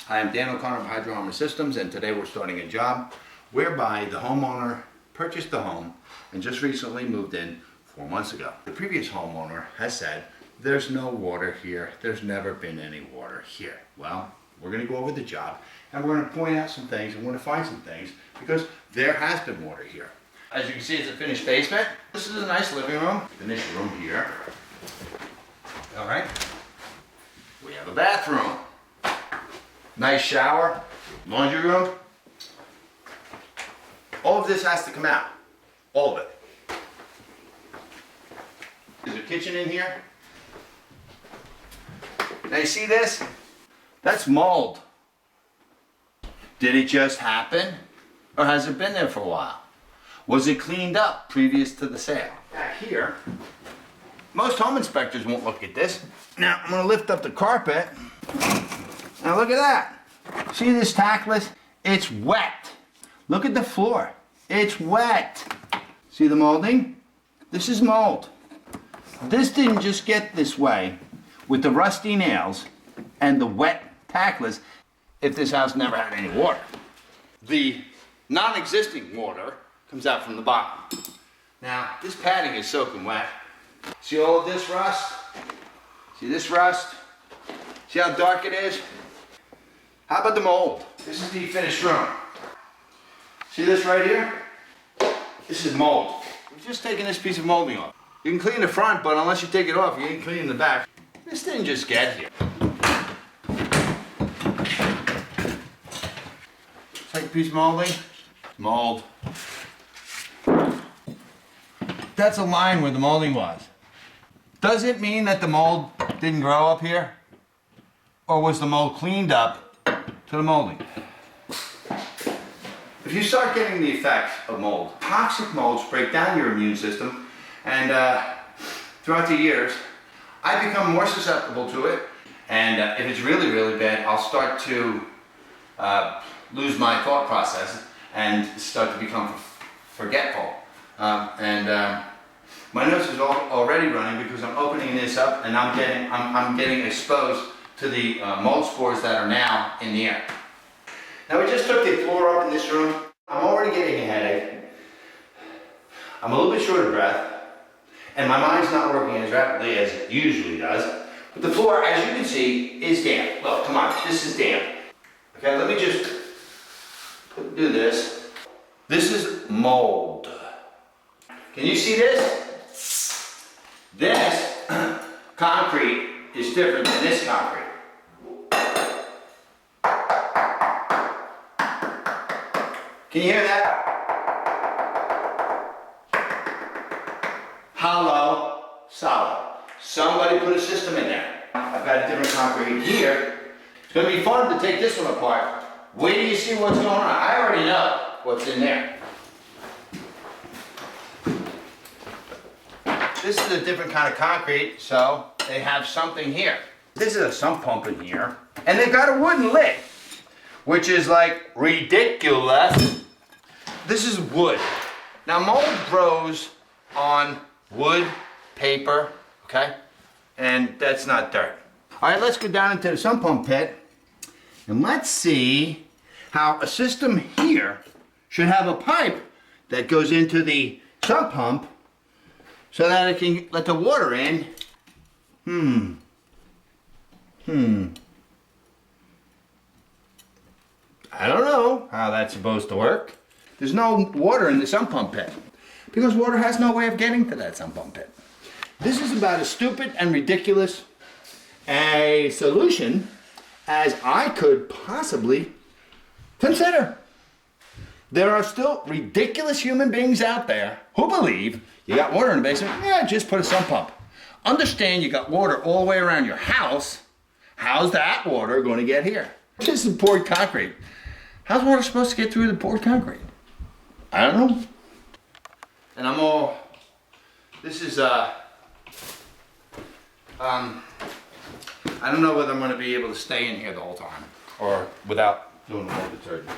Hi, I'm Dan O'Connor of Hydroarmor Systems, and today we're starting a job whereby the homeowner purchased the home and just recently moved in 4 months ago. The previous homeowner has said, there's no water here, there's never been any water here. Well, we're going to go over the job and we're going to point out some things and we're going to find some things because there has been water here. As you can see, it's a finished basement. This is a nice living room. Finished room here. All right. We have a bathroom. Nice shower, laundry room. All of this has to come out. All of it. There's a kitchen in here. Now you see this? That's mold. Did it just happen? Or has it been there for a while? Was it cleaned up previous to the sale? Back here, most home inspectors won't look at this. Now I'm going to lift up the carpet. Now look at that. See this tackless? It's wet. Look at the floor. It's wet. See the molding? This is mold. This didn't just get this way with the rusty nails and the wet tackless if this house never had any water. The non-existing water comes out from the bottom. Now this padding is soaking wet. See all of this rust? See this rust? See how dark it is? How about the mold? This is the finished room. See this right here? This is mold. We've just taken this piece of molding off. You can clean the front, but unless you take it off, you ain't cleaning the back. This didn't just get here. Take a piece of molding. Mold. That's a line where the molding was. Does it mean that the mold didn't grow up here? Or was the mold cleaned up to the molding? If you start getting the effects of mold, toxic molds break down your immune system, and throughout the years, I become more susceptible to it, and if it's really, really bad, I'll start to lose my thought process and start to become forgetful. My nose is already running because I'm opening this up and I'm getting exposed to the mold spores that are now in the air. Now we just took the floor up in this room. I'm already getting a headache. I'm a little bit short of breath, and my mind's not working as rapidly as it usually does. But the floor, as you can see, is damp. Look, come on, this is damp. Okay, let me just do this. This is mold. Can you see this? This concrete is different than this concrete. Can you hear that? Hollow, solid. Somebody put a system in there. I've got a different concrete here. It's going to be fun to take this one apart. Wait till you see what's going on. I already know what's in there. This is a different kind of concrete, so they have something here. This is a sump pump in here, and they've got a wooden lid, which is like ridiculous. This is wood. Now mold grows on wood, paper, okay? And that's not dirt. All right, let's go down into the sump pump pit, and let's see how a system here should have a pipe that goes into the sump pump so that it can let the water in. I don't know how that's supposed to work. There's no water in the sump pump pit because water has no way of getting to that sump pump pit. This is about as stupid and ridiculous a solution as I could possibly consider. There are still ridiculous human beings out there who believe you got water in the basement, yeah, just put a sump pump. Understand you got water all the way around your house. How's that water going to get here? This is poured concrete. How's water supposed to get through the poured concrete? I don't know. And I'm all, this is, I don't know whether I'm going to be able to stay in here the whole time or without doing the mold detergent.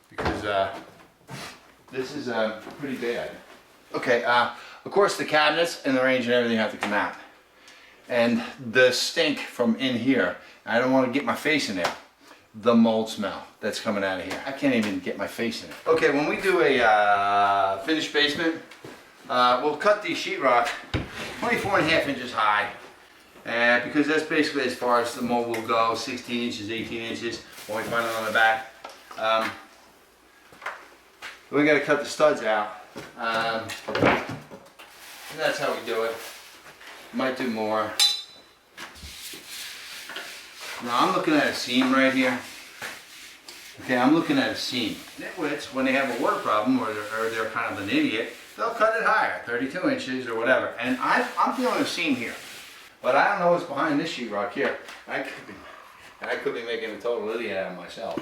Because this is pretty bad. Okay, of course the cabinets and the range and everything have to come out. And the stink from in here I don't want to get my face in there. The mold smell that's coming out of here. I can't even get my face in it. Okay, when we do a finished basement, we'll cut the sheetrock 24.5 inches high. Because that's basically as far as the mold will go, 16 inches, 18 inches, when we find it on the back. We got to cut the studs out. And that's how we do it. Might do more. Now I'm looking at a seam right here. Okay, I'm looking at a seam. Nitwits, when they have a water problem or they're kind of an idiot, they'll cut it higher, 32 inches or whatever. And I'm feeling a seam here. But I don't know what's behind this sheetrock here. I could be making a total idiot out of myself.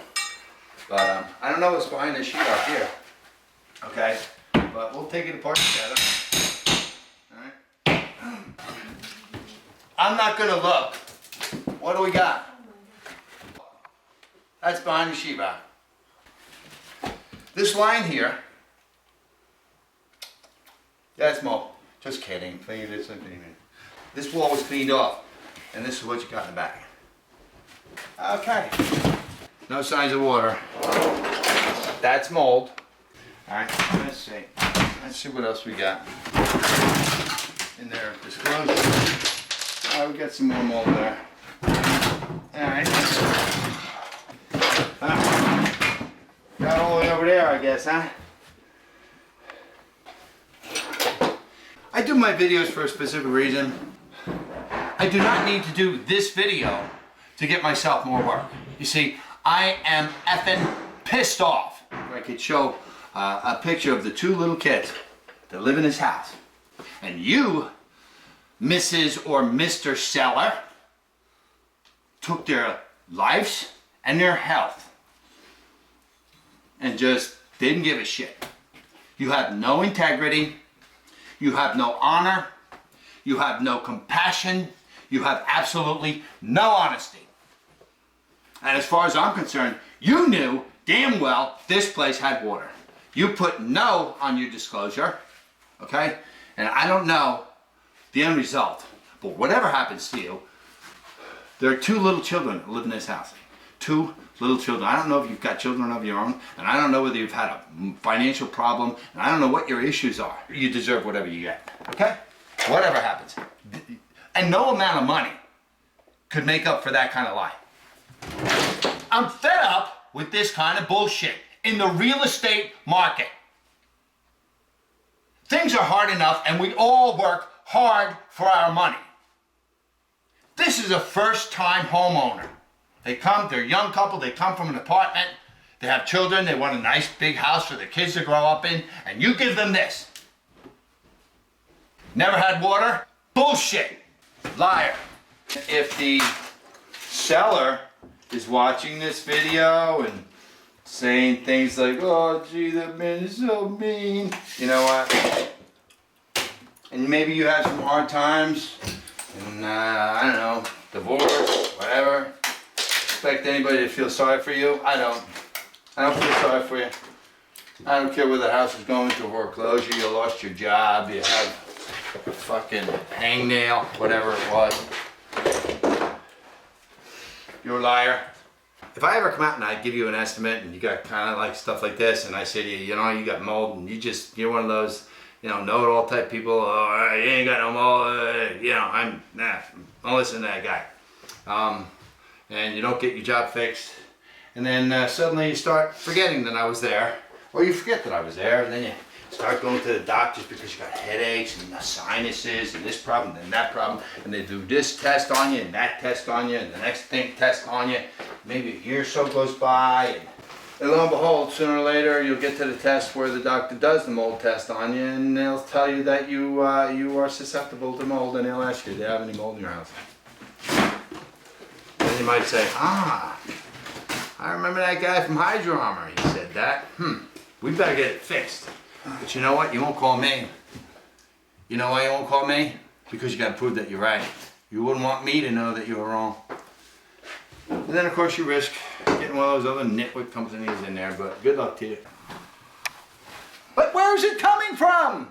But I don't know what's behind this sheetrock here. Okay, but we'll take it apart together. Alright. I'm not gonna look. What do we got? That's behind the sheetrock. This line here, that's mold. Just kidding. This wall was cleaned off, and this is what you got in the back. Okay. No signs of water. That's mold. Alright, let's see. Let's see what else we got in there. Disclosure. Alright, we got some more mold there. Alright. Got all the way over there, I guess, huh? I do my videos for a specific reason. I do not need to do this video to get myself more work. You see, I am effing pissed off. I could show a picture of the two little kids that live in this house. And you, Mrs. or Mr. Seller, took their lives and their health and just didn't give a shit. You have no integrity. You have no honor. You have no compassion. You have absolutely no honesty. And as far as I'm concerned, you knew damn well this place had water. You put no on your disclosure, okay? And I don't know the end result, but whatever happens to you, there are two little children that live in this house. Two little children. I don't know if you've got children of your own, and I don't know whether you've had a financial problem, and I don't know what your issues are. You deserve whatever you get, okay? Whatever happens. And no amount of money could make up for that kind of lie. I'm fed up with this kind of bullshit in the real estate market. Things are hard enough, and we all work hard for our money. This is a first-time homeowner. They come, they're a young couple, they come from an apartment, they have children, they want a nice big house for their kids to grow up in, and you give them this. Never had water? Bullshit. Liar. If the seller is watching this video and saying things like, oh gee, that man is so mean, you know what? And maybe you have some hard times, and I don't know, divorce, whatever. Expect anybody to feel sorry for you? I don't. I don't feel sorry for you. I don't care whether the house is going to foreclosure, you lost your job, you have a fucking hangnail, whatever it was. You're a liar. If I ever come out and I give you an estimate and you got kind of like stuff like this, and I say to you, you know, you got mold, and you're one of those, you know it all type people, oh, you ain't got no mold, you know, don't listen to that guy. And you don't get your job fixed, and then suddenly you start forgetting that I was there, or you forget that I was there, and then you start going to the doctors because you got headaches and sinuses and this problem and that problem, and they do this test on you and that test on you and the next thing test on you. Maybe a year or so goes by, and lo and behold, sooner or later you'll get to the test where the doctor does the mold test on you, and they'll tell you that you are susceptible to mold, and they'll ask you, do you have any mold in your house? And you might say, I remember that guy from Hydroarmor, he said that. We better get it fixed. But you know what? You won't call me. You know why you won't call me? Because you got to prove that you're right. You wouldn't want me to know that you were wrong. And then of course you risk getting one of those other nitwit companies in there, but good luck to you. But where is it coming from?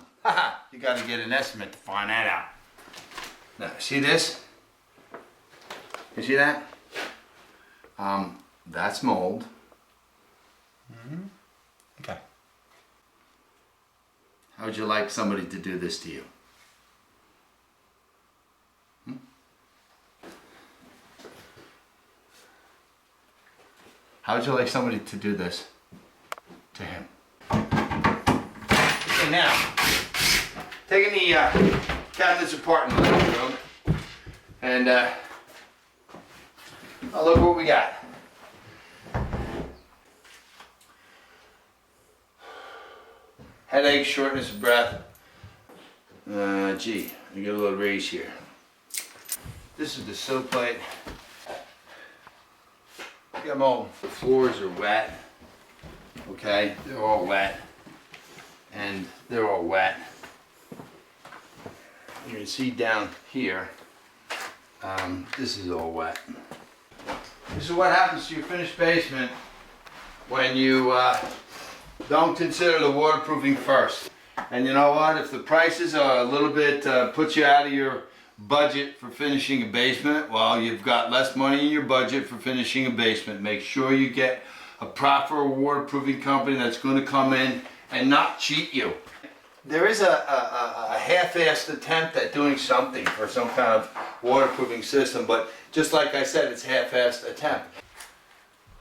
You got to get an estimate to find that out. Now, see this? You see that? That's mold. Okay. How would you like somebody to do this to you? How would you like somebody to do this to him? Okay, now, taking the cabinets apart in the living room, and oh, look what we got. Headache, shortness of breath. Gee, I get a little raise here. This is the sill plate. Look at them all. The floors are wet. Okay, they're all wet. And they're all wet. You can see down here, this is all wet. This is what happens to your finished basement when you don't consider the waterproofing first. And you know what? If the prices are a little bit, puts you out of your budget for finishing a basement, well, you've got less money in your budget for finishing a basement. Make sure you get a proper waterproofing company that's going to come in and not cheat you. There is a half-assed attempt at doing something for some kind of waterproofing system, but just like I said, it's half-assed attempt.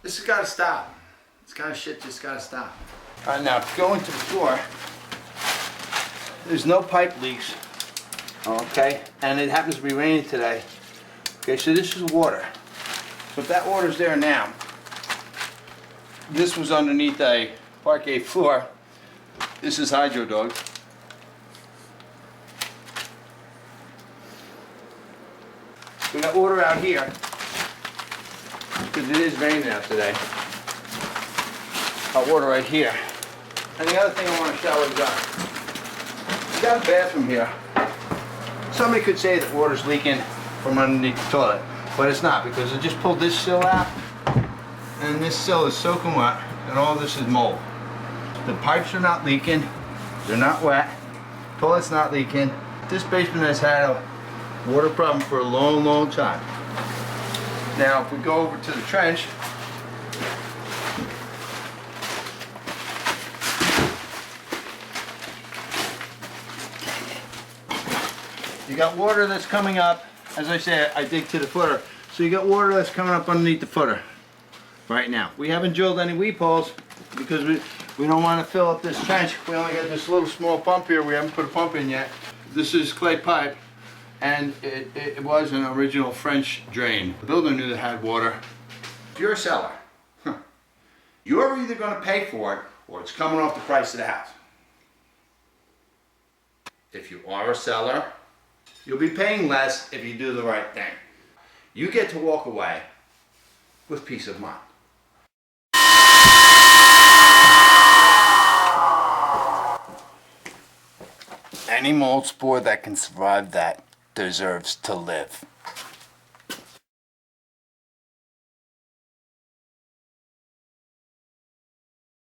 This has got to stop. This kind of shit just got to stop. All right, now going to the floor, there's no pipe leaks, okay, and it happens to be raining today. Okay, so this is water. So if that water's there now, this was underneath a parquet floor. This is Hydro Dog. We got water out here because it is raining out today. Got water right here. And the other thing I want to show is we got a bathroom here. Somebody could say that water's leaking from underneath the toilet, but it's not, because I just pulled this sill out and this sill is soaking wet and all this is mold. The pipes are not leaking, they're not wet, toilet's not leaking. This basement has had a water problem for a long, long time. Now if we go over to the trench, you got water that's coming up. As I say, I dig to the footer. So you got water that's coming up underneath the footer right now. We haven't drilled any weep holes because we don't want to fill up this trench. We only got this little small pump here. We haven't put a pump in yet. This is clay pipe, and it was an original French drain. The builder knew that had water. If you're a seller, you're either going to pay for it or it's coming off the price of the house. If you are a seller, you'll be paying less if you do the right thing. You get to walk away with peace of mind. Any mold spore that can survive that deserves to live.